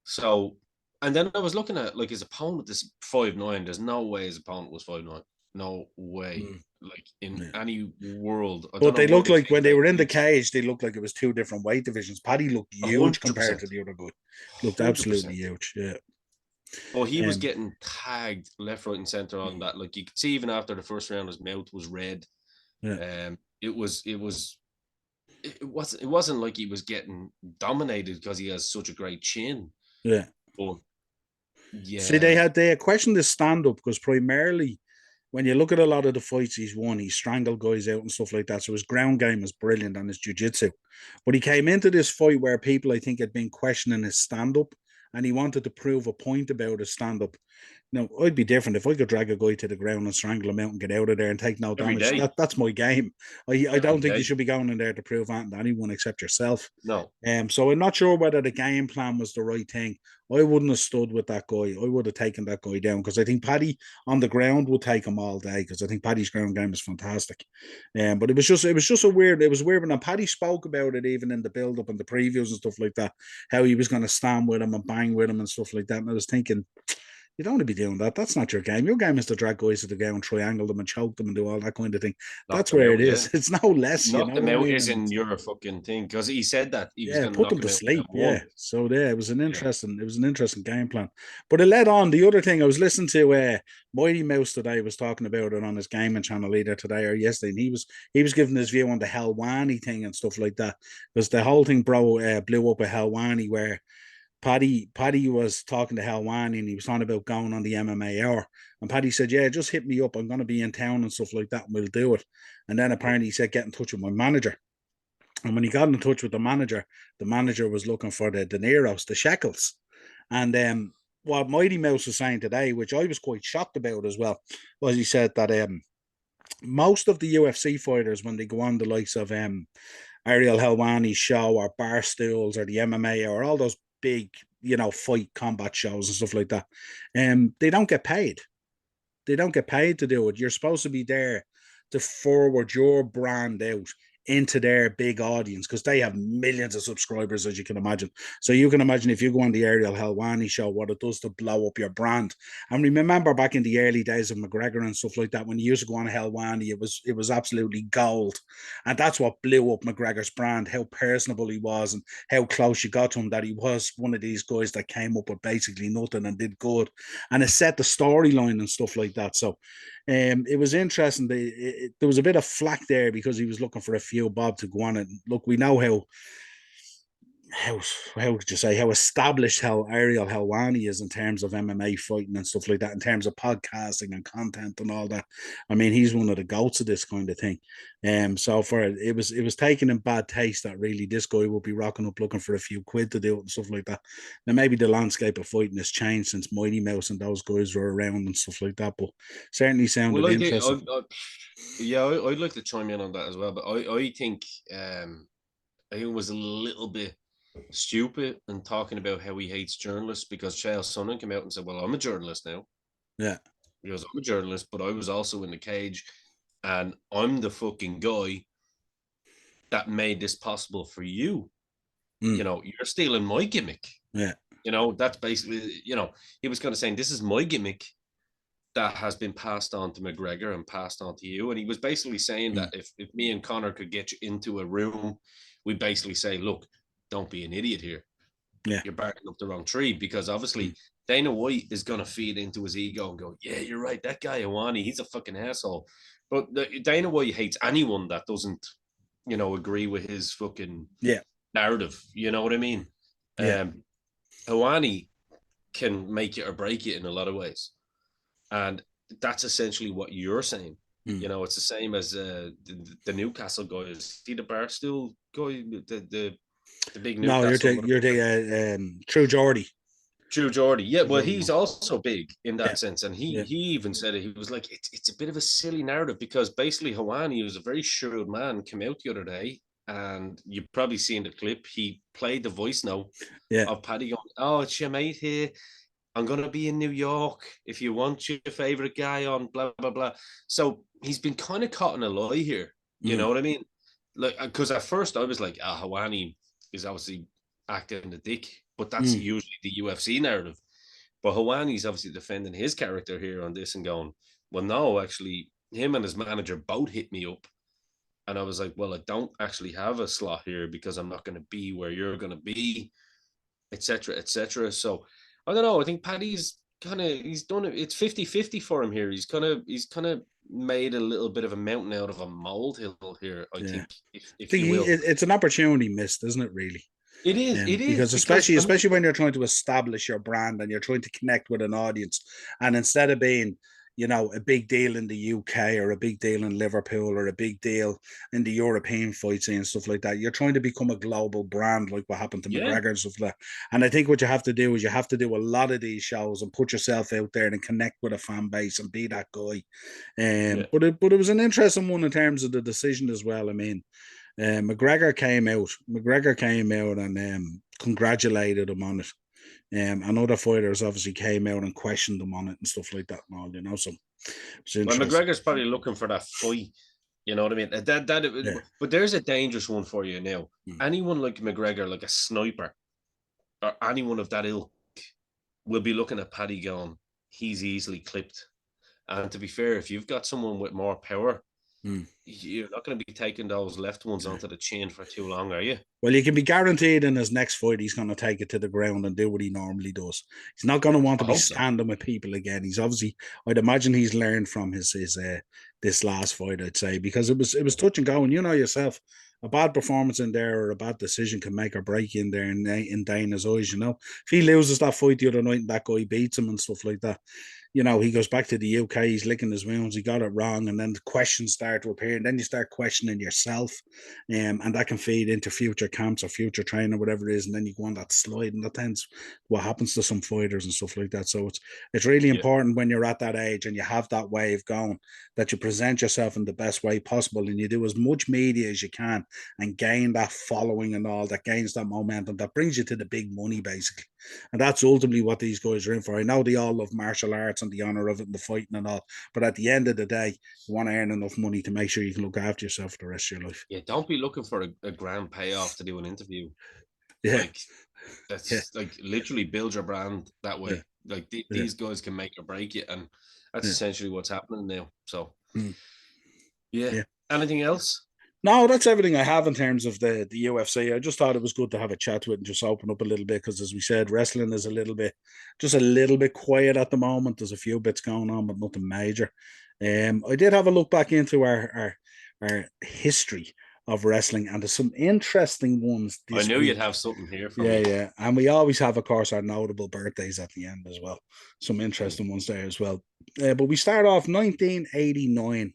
so and then I was looking at like his opponent is 5'9". There's no way his opponent was 5'9". No way. Mm, Like in yeah. any world, I don't But know they why look they like changed when they that were in the weights. cage, they looked like it was two different weight divisions. Paddy looked huge compared 100%, to the other guy. Looked absolutely 100%. huge. Yeah. But he was Um. getting tagged left, right, and center on Mm, that. Like you could see, even after the first round, his mouth was red. yeah. It wasn't like he was getting dominated because he has such a great chin. Yeah. But See, yeah, they had questioned his stand up because primarily, when you look at a lot of the fights he's won, he strangled guys out and stuff like that. So his ground game is brilliant and his jiu-jitsu. But he came into this fight where people, I think, had been questioning his stand-up, and he wanted to prove a point about his stand-up. Now, I'd be different if I could drag a guy to the ground and strangle him out and get out of there and take no every damage. day, That's my game. I every don't think you day. should be going in there to prove anything to anyone except yourself. No, So I'm not sure whether the game plan was the right thing. I wouldn't have stood with that guy. I would have taken that guy down because I think Paddy on the ground would take him all day because I think Paddy's ground game is fantastic. But it was just it was weird when Paddy spoke about it even in the build up and the previews and stuff like that, how he was going to stand with him and bang with him and stuff like that. And I was thinking, you don't want to be doing that. That's not your game. Your game is to drag guys to the ground, triangle them and choke them and do all that kind of thing. knock That's them where it out. Yeah, is. It's no less, you knock know them what I out mean? isn't your fucking thing because he said that he was Yeah, going to put knock them him to out sleep. one. Yeah. So yeah, Yeah. it was an interesting game plan. But it led on. The other thing I was listening to Mighty Mouse today was talking about it on his gaming channel either today or yesterday. And he was giving his view on the Helwani thing and stuff like that. Because the whole thing blew up at Helwani where Paddy was talking to Helwani and he was talking about going on the MMA hour. And Paddy said, yeah, just hit me up. I'm going to be in town and stuff like that and we'll do it. And then apparently he said, get in touch with my manager. And when he got in touch with the manager was looking for the dineros, the shekels. And what Mighty Mouse was saying today, which I was quite shocked about as well, was he said that most of the UFC fighters, when they go on the likes of Ariel Helwani's show or Barstools or the MMA or all those big, fight combat shows and stuff like that, they don't get paid. They don't get paid to do it. You're supposed to be there to forward your brand out into their big audience because they have millions of subscribers, as you can imagine. So you can imagine if you go on the Ariel Helwani show, what it does to blow up your brand. And remember back in the early days of McGregor and stuff like that, when you used to go on Helwani, it was absolutely gold. And that's what blew up McGregor's brand, how personable he was and how close you got to him, that he was one of these guys that came up with basically nothing and did good. And it set the storyline and stuff like that. So it was interesting. There was a bit of flack there because he was looking for a few bob to go on it. Look, we know how could you say how established how Ariel Helwani is in terms of MMA fighting and stuff like that, in terms of podcasting and content and all that. I mean, he's one of the goats of this kind of thing. So for it was taken in bad taste that really this guy will be rocking up looking for a few quid to do it and stuff like that. Now maybe the landscape of fighting has changed since Mighty Mouse and those guys were around and stuff like that, but certainly sounded interesting. I'd like to chime in on that as well, but I think it was a little bit stupid and talking about how he hates journalists because Chael Sonnen came out and said, well, I'm a journalist now. Yeah. He goes, I'm a journalist, but I was also in the cage and I'm the fucking guy that made this possible for you. You're stealing my gimmick. Yeah. That's basically, he was kind of saying, this is my gimmick that has been passed on to McGregor and passed on to you. And he was basically saying that if me and Connor could get you into a room, we basically say, look, don't be an idiot here. Yeah. You're barking up the wrong tree because obviously Dana White is going to feed into his ego and go, yeah, you're right. That guy, Iwani, he's a fucking asshole. But Dana White hates anyone that doesn't, agree with his fucking narrative. You know what I mean? Yeah. Iwani can make it or break it in a lot of ways. And that's essentially what you're saying. It's the same as the Newcastle guy. Is he the Barstool guy? The big Newcastle. No, you're the True Geordie. True Geordie. Yeah, well, he's also big in that sense. And he even said it. He was like, it's a bit of a silly narrative because basically Hawani was a very shrewd man, came out the other day, and you've probably seen the clip. He played the voice note of Paddy going, oh, it's your mate here. I'm going to be in New York if you want your favorite guy on blah, blah, blah. So he's been kind of caught in a lie here. You know what I mean? Like, because at first I was like, Hawani is obviously acting the dick, but that's usually the UFC narrative. But Hawani's obviously defending his character here on this and going, well, no, actually, him and his manager both hit me up. And I was like, well, I don't actually have a slot here because I'm not going to be where you're going to be, etc., etc. So I don't know. I think Paddy's he's done it. It's 50-50 for him here. He's kind of made a little bit of a mountain out of a molehill here. I think, if you will. It's an opportunity missed, isn't it? Really, it is. It is because especially when you're trying to establish your brand and you're trying to connect with an audience, and instead of being, a big deal in the UK or a big deal in Liverpool or a big deal in the European fight scene and stuff like that. You're trying to become a global brand, like what happened to Yeah, McGregor and stuff like that. And I think what you have to do is you have to do a lot of these shows and put yourself out there and connect with a fan base and be that guy. yeah. But it was an interesting one in terms of the decision as well. I mean, McGregor came out. McGregor came out and congratulated him on it. And other fighters obviously came out and questioned him on it and stuff like that and all, So it's Well, interesting. McGregor's probably looking for that fight. You know what I mean? Yeah. But there's a dangerous one for you now. Mm. Anyone like McGregor, like a sniper, or anyone of that ilk, will be looking at Paddy going, he's easily clipped. And to be fair, if you've got someone with more power, Mm. you're not going to be taking those left ones onto the chin for too long, are you? Well, you can be guaranteed in his next fight, he's going to take it to the ground and do what he normally does. He's not going to want I to be hope so. standing with people again. He's obviously, I'd imagine he's learned from his this last fight, I'd say, because it was touch and go. And you know yourself, a bad performance in there or a bad decision can make or break in there in Dana's eyes. If he loses that fight the other night and that guy beats him and stuff like that, he goes back to the UK, he's licking his wounds, he got it wrong, and then the questions start to appear, and then you start questioning yourself, and that can feed into future camps or future training, whatever it is, and then you go on that slide, and that tends what happens to some fighters and stuff like that. So it's really Yeah. important when you're at that age and you have that wave going that you present yourself in the best way possible, and you do as much media as you can and gain that following and all that gains that momentum that brings you to the big money, basically. And that's ultimately what these guys are in for. I know they all love martial arts and the honor of it and the fighting and all, but at the end of the day, you want to earn enough money to make sure you can look after yourself for the rest of your life. Yeah, don't be looking for a grand payoff to do an interview. Yeah, Like, yeah, that's like literally build your brand that yeah, way. Like yeah, these guys can make or break you, and that's yeah. essentially what's happening now. So, Mm, yeah. yeah. Anything else? No, that's everything I have in terms of the UFC. I just thought it was good to have a chat to it and just open up a little bit because, as we said, wrestling is just a little bit quiet at the moment. There's a few bits going on, but nothing major. I did have a look back into our history of wrestling, and there's some interesting ones I this knew you'd week. have something here for Yeah, me. yeah, and we always have, of course, our notable birthdays at the end as well. Some Mm. interesting ones there as well. But we start off 1989.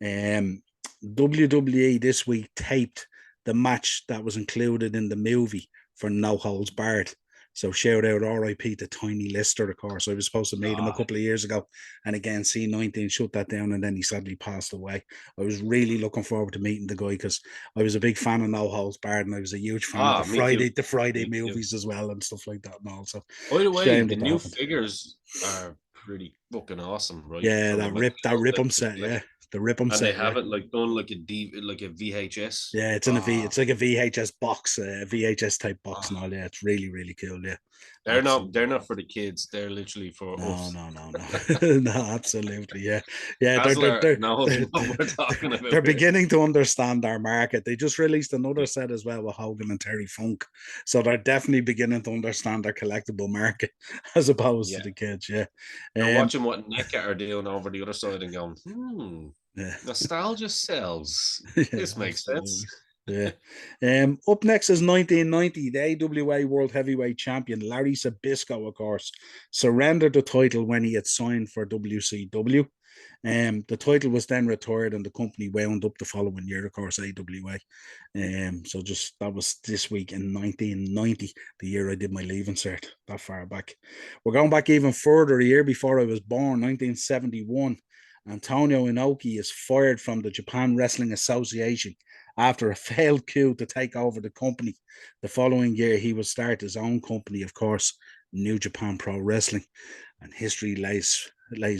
Um, WWE this week taped the match that was included in the movie for No Holds Barred. So shout out RIP to Tiny Lister, of course. I was supposed to meet him a Ah, couple of years ago. And again, C19 shut that down and then he sadly passed away. I was really looking forward to meeting the guy because I was a big fan of No Holds Barred and I was a huge fan of the me too. Friday Me too. movies as well and stuff like that and all. So By the way, shame the that new happened. figures are pretty fucking awesome, right? Yeah, From a that Mattel Rip'em set, perspective, yeah. The Rip'em and they set, yeah. have it like done like a VHS. Yeah, Ah, it's like a VHS box, a VHS type box and ah. all. Yeah, it's really, really cool. Yeah, They're absolutely. not for the kids. They're literally for No, us. no, no, no, no, absolutely. Yeah, yeah. Dazzler knows what we're talking They're about here. beginning to understand our market. They just released another Yeah, set as well with Hogan and Terry Funk, so they're definitely beginning to understand their collectible market as opposed to yeah. the kids. Yeah, They're um, watching what NECA are doing over the other side and going, yeah. nostalgia sells. Yeah, This makes sense. absolutely. Yeah. Up next is 1990. The AWA World Heavyweight Champion Larry Sabisco, of course, surrendered the title when he had signed for WCW. The title was then retired, and the company wound up the following year, of course, AWA. So just that was this week in 1990, the year I did my leaving cert. That far back. We're going back even further. A year before I was born, 1971. Antonio Inoki is fired from the Japan Wrestling Association after a failed coup to take over the company. The following year, he would start his own company, of course, New Japan Pro Wrestling, and history lays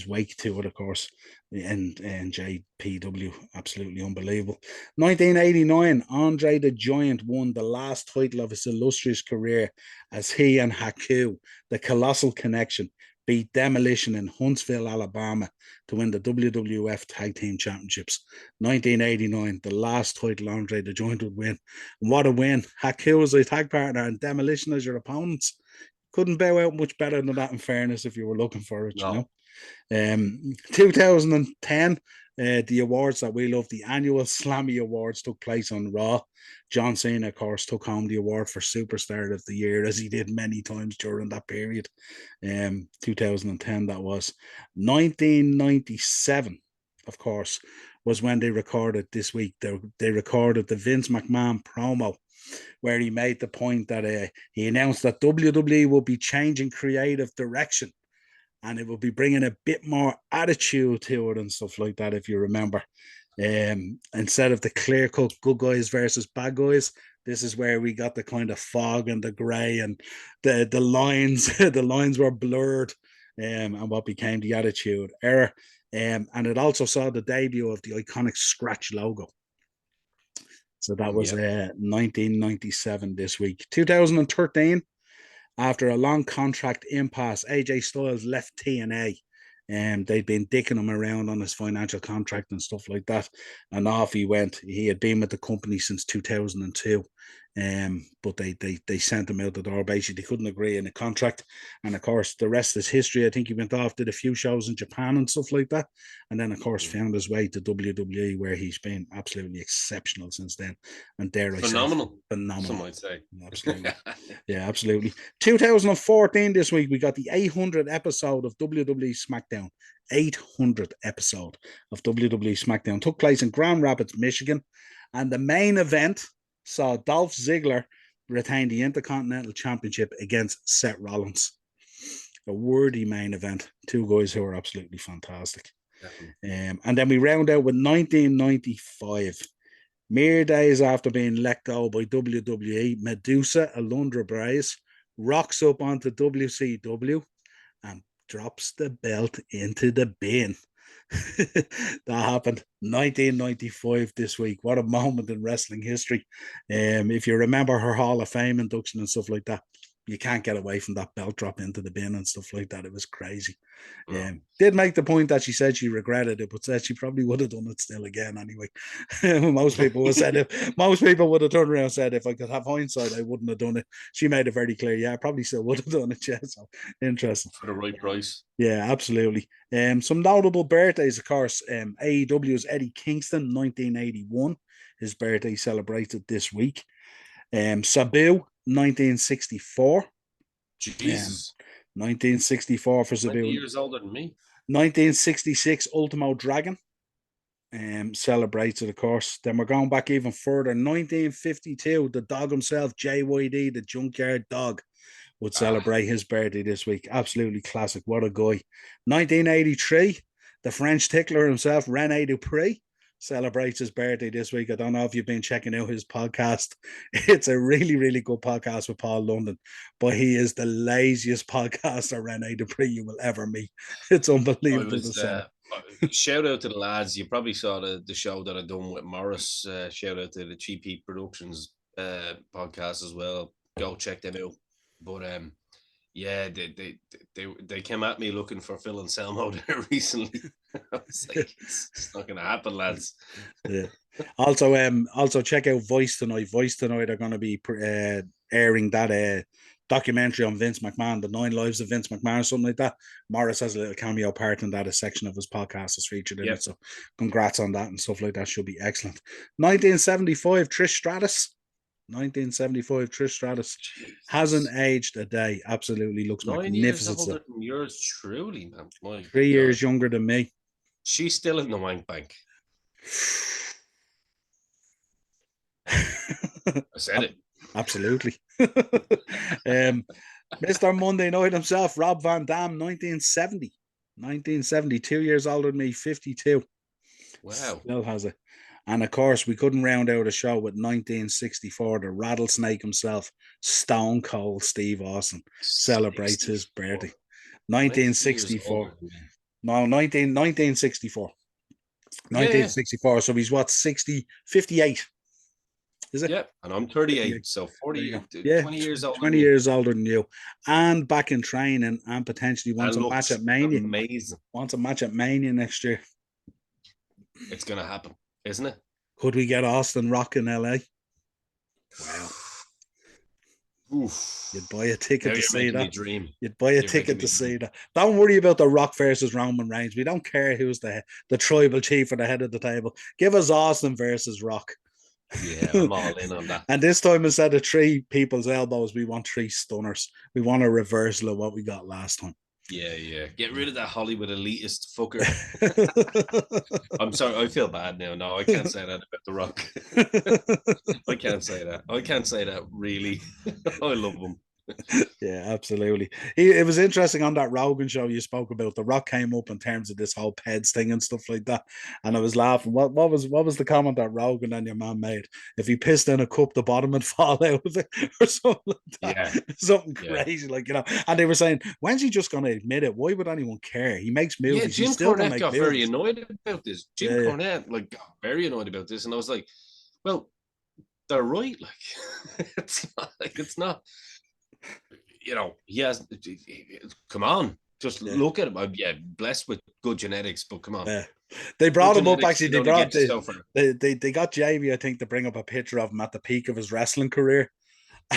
wake to it, of course. And JPW, absolutely unbelievable. 1989, Andre the Giant won the last title of his illustrious career as he and Haku, the Colossal Connection, beat Demolition in Huntsville, Alabama to win the WWF Tag Team Championships. 1989, the last title Andre the Giant would win. And what a win. Haku was a tag partner and Demolition as your opponents. Couldn't bow out much better than that, in fairness, if you were looking for it, No. 2010, The awards that we love, the annual Slammy Awards, took place on Raw. John Cena, of course, took home the award for Superstar of the Year, as he did many times during that period. 2010, that was. 1997, of course, was when they recorded this week. They recorded the Vince McMahon promo, where he made the point that he announced that WWE will be changing creative direction and it will be bringing a bit more attitude to it and stuff like that, if you remember. Instead of the clear-cut good guys versus bad guys, this is where we got the kind of fog and the grey, and the lines the lines were blurred, and what became the Attitude Era. And it also saw the debut of the iconic Scratch logo. So that was 1997 this week. 2013, after a long contract impasse, AJ Styles left TNA. They'd been dicking him around on his financial contract and stuff like that. And off he went. He had been with the company since 2002. But they sent him out the door. Basically, they couldn't agree on a contract. And of course, the rest is history. I think he went off, did a few shows in Japan and stuff like that. And then, of course, found his way to WWE, where he's been absolutely exceptional since then. And dare I say, phenomenal. Some might say. Absolutely. Yeah, absolutely. 2014 this week, we got the 800th episode of WWE SmackDown. 800th episode of WWE SmackDown took place in Grand Rapids, Michigan. And the main event saw Dolph Ziggler retain the Intercontinental Championship against Seth Rollins. A worthy main event. Two guys who are absolutely fantastic. And then we round out with 1995. Mere days after being let go by WWE, Medusa, Alundra Bryce, rocks up onto WCW and drops the belt into the bin. That happened 1995 this week. What a moment in wrestling history. If you remember her Hall of Fame induction and stuff like that, you can't get away from that belt drop into the bin and stuff like that. It was crazy. Did make the point that she said she regretted it, but said she probably would have done it still again anyway. Most people would have turned around and said, if I could have hindsight, I wouldn't have done it. She made it very clear. Yeah, I probably still would have done it. Yeah, so interesting. For the right price. Yeah, absolutely. Some notable birthdays, of course. AEW's Eddie Kingston, 1981. His birthday celebrated this week. Sabu, 1964. Jesus. 1964 for Sabu. 20 years older than me. 1966, Ultimo Dragon. Celebrates it, of course. Then we're going back even further. 1952, the dog himself, JYD, the Junkyard Dog, would celebrate his birthday this week. Absolutely classic. What a guy. 1983, the French tickler himself, Rene Dupree, celebrates his birthday this week. I don't know if you've been checking out his podcast. It's a really, really good podcast with Paul London, but he is the laziest podcaster, Rene Dupree, you will ever meet. It's unbelievable to say. Shout out to the lads. You probably saw the show that I done with Morris. Shout out to the Cheap Heat Productions podcast as well. Go check them out. But yeah, they came at me looking for Phil Anselmo there recently. I was like, it's not gonna happen, lads. Yeah. Also check out Voice Tonight. Voice Tonight are going to be airing that documentary on Vince McMahon, The 9 Lives of Vince McMahon, or something like that. Morris has a little cameo part in that. A section of his podcast is featured in it. So congrats on that and stuff like that. Should be excellent. 1975, Trish Stratus. 1975, Trish Stratus. Jesus. Hasn't aged a day. Absolutely looks 9 magnificent. Years older than yours, truly, man. My 3 years younger than me. She's still in the wank bank. I said it. Absolutely. Mr. Monday Night himself, Rob Van Dam, 1970. 1970, 2 years older than me, 52. Wow. Still has it. And of course, we couldn't round out a show with 1964, the rattlesnake himself, Stone Cold Steve Austin, celebrates his birthday. 1964. No, 1964. 1964. Yeah. So he's what, 58? Is it? Yeah, and I'm 38, so 20 years older. 20 years older than you, and back in training, and potentially wants a match at Mania. Amazing. Wants a match at Mania next year. It's gonna happen, isn't it? Could we get Austin Rock in LA? Wow. Oof. You'd buy a ticket Now to you're see making me that. dream. You'd buy a You're making ticket me to see dream. that. Don't worry about the Rock versus Roman Reigns. We don't care who's the tribal chief or the head of the table. Give us Austin versus Rock. Yeah, I'm all in on that. And this time, instead of three people's elbows, we want three stunners. We want a reversal of what we got last time. Yeah, yeah. Get rid of that Hollywood elitist fucker. I'm sorry, I feel bad now. No, I can't say that about The Rock. I can't say that. I can't say that, really. I love him. Yeah, absolutely. It was interesting on that Rogan show you spoke about. The Rock came up in terms of this whole PEDS thing and stuff like that, and I was laughing. What was the comment that Rogan and your man made? If he pissed in a cup, the bottom would fall out of it, or something like Yeah, that. Something yeah. crazy, like And they were saying, when's he just going to admit it? Why would anyone care? He makes Yeah, movies. He Jim still can Cornette make got very movies. annoyed about this. Jim Yeah, yeah. Cornette, like, got very annoyed about this. And I was like, well, they're right. Like, it's not, he has, come on. Just Yeah. look at him. Yeah, blessed with good genetics, but come on. Yeah. They Good brought him up genetics actually. can only get you so far. They got Jamie, I think, to bring up a picture of him at the peak of his wrestling career.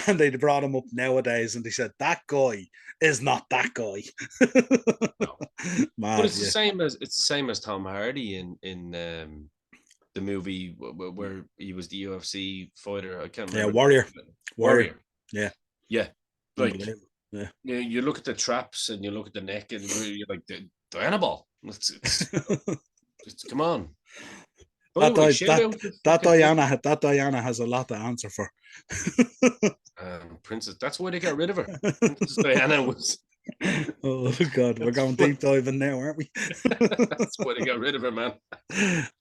And they brought him up nowadays and they said that guy is not that guy. No. Mad, But it's yeah. the same as Tom Hardy in the movie where he was the UFC fighter. I can't Yeah, remember. Warrior. Yeah. Yeah. Like, Yeah. you look at the traps and you look at the neck and you're like, the Diana ball. Come on. By the way, shout out to fucking That Diana has a lot to answer for. Princess. That's why they got rid of her. Princess Diana was. Oh God, we're going deep diving now, aren't we? That's why they got rid of her, man.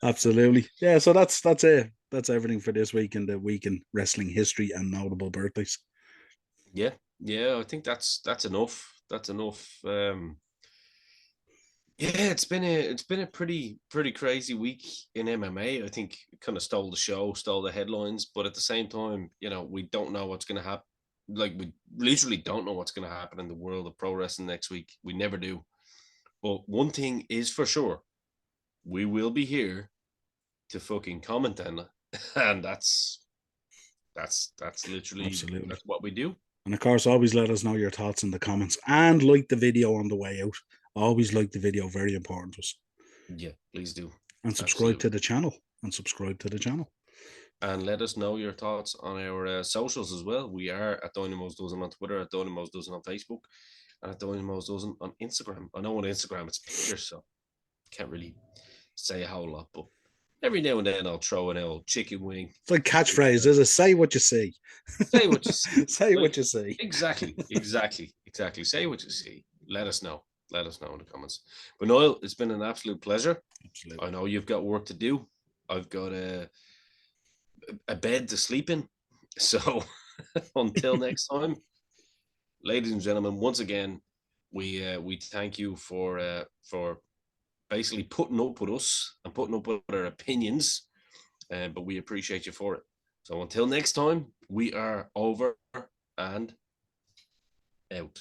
Absolutely. Yeah, so that's it. That's everything for this week in the week in wrestling history and notable birthdays. Yeah, yeah, I think that's enough. That's enough. Yeah, it's been a pretty crazy week in MMA. I think it kind of stole the show, stole the headlines, but at the same time, we don't know what's going to happen. Like, we literally don't know what's going to happen in the world of pro wrestling next week. We never do. But one thing is for sure, we will be here to fucking comment on it, and that's literally Absolutely. that's what we do. And of course, always let us know your thoughts in the comments and like the video on the way out. Always like the video, very important to us. Yeah, please do. And subscribe to the channel. And let us know your thoughts on our socials as well. We are at Dynamos Dozen on Twitter, at Dynamos Dozen on Facebook, and at Dynamos Dozen on Instagram. I know on Instagram it's pictures, so can't really say a whole lot, but every now and then I'll throw an old chicken wing. It's like catchphrase, is it? Say what you see. Say what you see. Say what you see. Exactly. Say what you see. Let us know. Let us know in the comments. But Niall, it's been an absolute pleasure. Absolutely. I know you've got work to do. I've got a bed to sleep in. So until next time, ladies and gentlemen, once again, we thank you for basically putting up with us and putting up with our opinions, but we appreciate you for it. So until next time, we are over and out.